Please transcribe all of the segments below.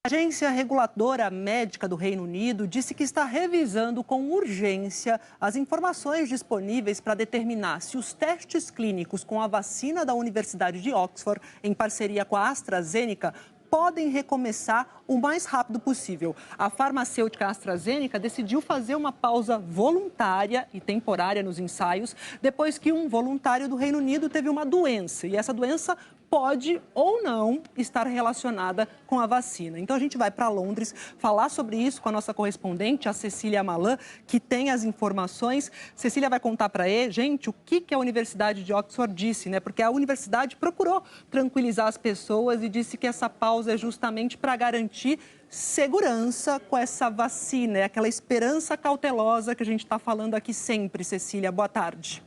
A agência reguladora médica do Reino Unido disse que está revisando com urgência as informações disponíveis para determinar se os testes clínicos com a vacina da Universidade de Oxford, em parceria com a AstraZeneca, podem recomeçar o mais rápido possível. A farmacêutica AstraZeneca decidiu fazer uma pausa voluntária e temporária nos ensaios depois que um voluntário do Reino Unido teve uma doença. E essa doença pode ou não estar relacionada com a vacina. Então a gente vai para Londres falar sobre isso com a nossa correspondente, a Cecília Malan, que tem as informações. Cecília vai contar para gente o que a Universidade de Oxford disse, né? Porque a universidade procurou tranquilizar as pessoas e disse que essa pausa é justamente para garantir segurança com essa vacina, é aquela esperança cautelosa que a gente está falando aqui sempre. Cecília, boa tarde.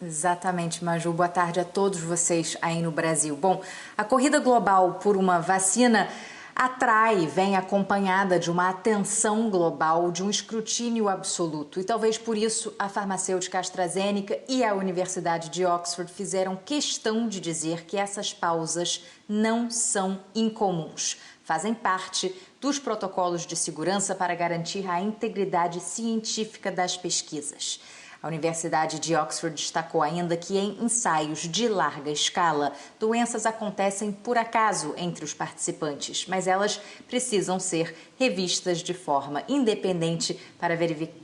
Exatamente, Maju. Boa tarde a todos vocês aí no Brasil. Bom, a corrida global por uma vacina atrai, vem acompanhada de uma atenção global, de um escrutínio absoluto. E talvez por isso a farmacêutica AstraZeneca e a Universidade de Oxford fizeram questão de dizer que essas pausas não são incomuns. Fazem parte dos protocolos de segurança para garantir a integridade científica das pesquisas. A Universidade de Oxford destacou ainda que em ensaios de larga escala, doenças acontecem por acaso entre os participantes, mas elas precisam ser revistas de forma independente para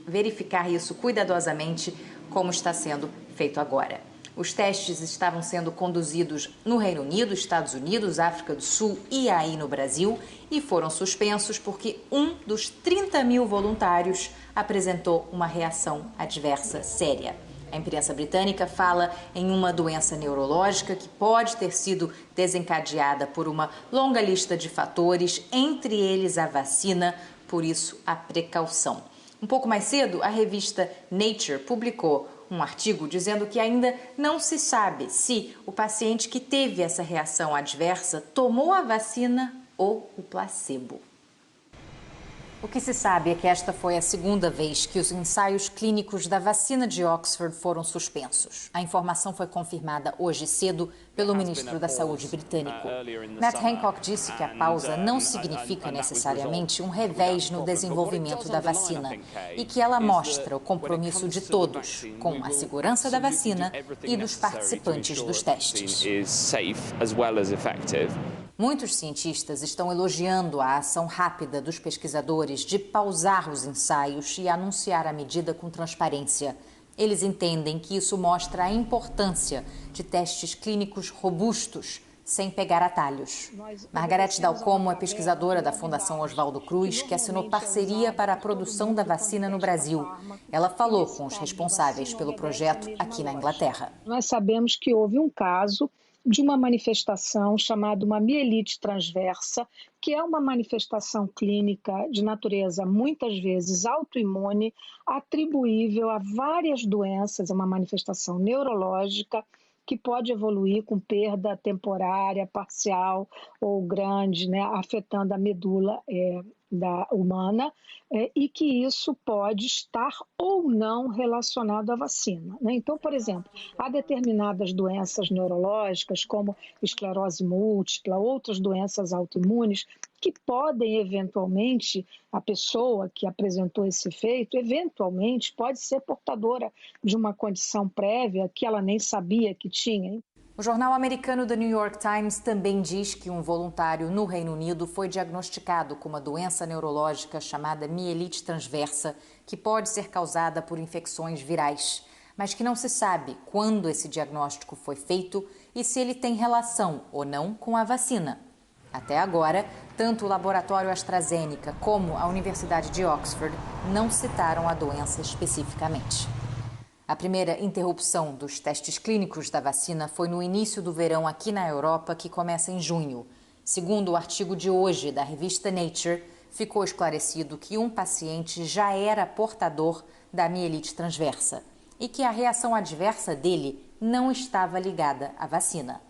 verificar isso cuidadosamente, como está sendo feito agora. Os testes estavam sendo conduzidos no Reino Unido, Estados Unidos, África do Sul e aí no Brasil e foram suspensos porque um dos 30 mil voluntários apresentou uma reação adversa séria. A imprensa britânica fala em uma doença neurológica que pode ter sido desencadeada por uma longa lista de fatores, entre eles a vacina, por isso a precaução. Um pouco mais cedo, a revista Nature publicou um artigo dizendo que ainda não se sabe se o paciente que teve essa reação adversa tomou a vacina ou o placebo. O que se sabe é que esta foi a segunda vez que os ensaios clínicos da vacina de Oxford foram suspensos. A informação foi confirmada hoje cedo pelo ministro da Saúde britânico. Matt Hancock disse que a pausa não significa necessariamente um revés no desenvolvimento da vacina e que ela mostra o compromisso de todos com a segurança da vacina e dos participantes dos testes. Muitos cientistas estão elogiando a ação rápida dos pesquisadores de pausar os ensaios e anunciar a medida com transparência. Eles entendem que isso mostra a importância de testes clínicos robustos, sem pegar atalhos. Margarete Dalcomo é pesquisadora da Fundação Oswaldo Cruz, que assinou parceria para a produção da vacina no Brasil. Ela falou com os responsáveis pelo projeto aqui na Inglaterra. Nós sabemos que houve um caso de uma manifestação chamada uma mielite transversa, que é uma manifestação clínica de natureza muitas vezes autoimune, atribuível a várias doenças, é uma manifestação neurológica que pode evoluir com perda temporária, parcial ou grande, né, afetando a medula humana, e que isso pode estar ou não relacionado à vacina, né? Então, por exemplo, há determinadas doenças neurológicas, como esclerose múltipla, outras doenças autoimunes, que podem eventualmente, a pessoa que apresentou esse efeito, eventualmente pode ser portadora de uma condição prévia que ela nem sabia que tinha. O jornal americano The New York Times também diz que um voluntário no Reino Unido foi diagnosticado com uma doença neurológica chamada mielite transversa, que pode ser causada por infecções virais, mas que não se sabe quando esse diagnóstico foi feito e se ele tem relação ou não com a vacina. Até agora, tanto o laboratório AstraZeneca como a Universidade de Oxford não citaram a doença especificamente. A primeira interrupção dos testes clínicos da vacina foi no início do verão aqui na Europa, que começa em junho. Segundo o artigo de hoje da revista Nature, ficou esclarecido que um paciente já era portador da mielite transversa e que a reação adversa dele não estava ligada à vacina.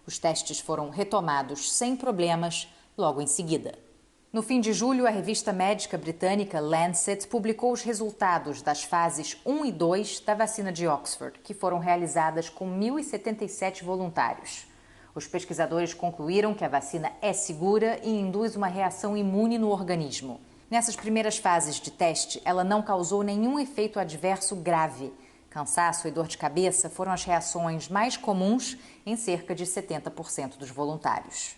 Os testes foram retomados sem problemas logo em seguida. No fim de julho, a revista médica britânica Lancet publicou os resultados das fases 1 e 2 da vacina de Oxford, que foram realizadas com 1.077 voluntários. Os pesquisadores concluíram que a vacina é segura e induz uma reação imune no organismo. Nessas primeiras fases de teste, ela não causou nenhum efeito adverso grave. Cansaço e dor de cabeça foram as reações mais comuns em cerca de 70% dos voluntários.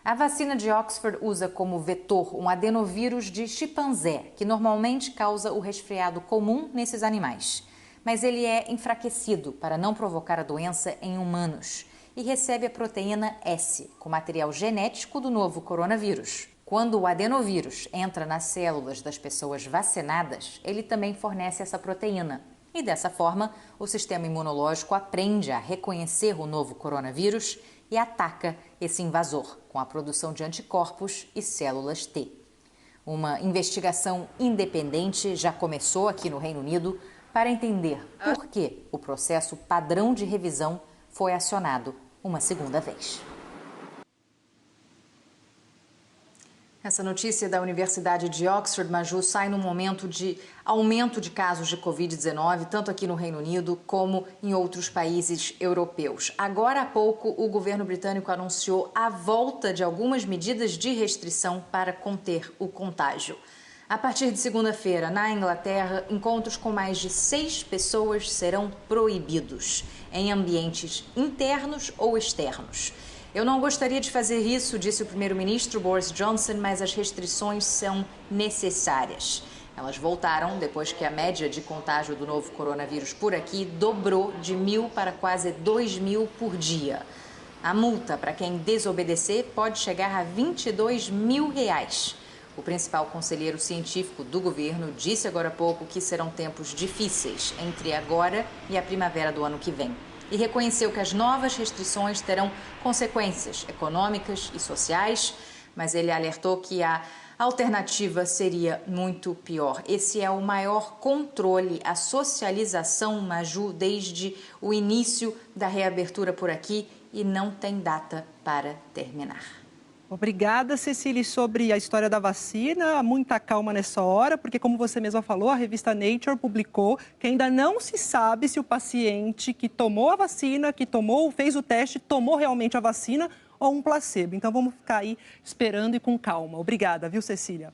A vacina de Oxford usa como vetor um adenovírus de chimpanzé, que normalmente causa o resfriado comum nesses animais. Mas ele é enfraquecido para não provocar a doença em humanos e recebe a proteína S, com material genético do novo coronavírus. Quando o adenovírus entra nas células das pessoas vacinadas, ele também fornece essa proteína. E dessa forma, o sistema imunológico aprende a reconhecer o novo coronavírus e ataca esse invasor com a produção de anticorpos e células T. Uma investigação independente já começou aqui no Reino Unido para entender por que o processo padrão de revisão foi acionado uma segunda vez. Essa notícia da Universidade de Oxford, Maju, sai num momento de aumento de casos de Covid-19, tanto aqui no Reino Unido como em outros países europeus. Agora há pouco, o governo britânico anunciou a volta de algumas medidas de restrição para conter o contágio. A partir de segunda-feira, na Inglaterra, encontros com mais de 6 pessoas serão proibidos, em ambientes internos ou externos. Eu não gostaria de fazer isso, disse o primeiro-ministro Boris Johnson, mas as restrições são necessárias. Elas voltaram depois que a média de contágio do novo coronavírus por aqui dobrou de 1.000 para quase 2.000 por dia. A multa para quem desobedecer pode chegar a R$22 mil. O principal conselheiro científico do governo disse agora há pouco que serão tempos difíceis entre agora e a primavera do ano que vem. E reconheceu que as novas restrições terão consequências econômicas e sociais, mas ele alertou que a alternativa seria muito pior. Esse é o maior controle, a socialização, Maju, desde o início da reabertura por aqui e não tem data para terminar. Obrigada, Cecília. Sobre a história da vacina, muita calma nessa hora, porque como você mesma falou, a revista Nature publicou que ainda não se sabe se o paciente que tomou a vacina, fez o teste, tomou realmente a vacina ou um placebo. Então vamos ficar aí esperando e com calma. Obrigada, viu, Cecília?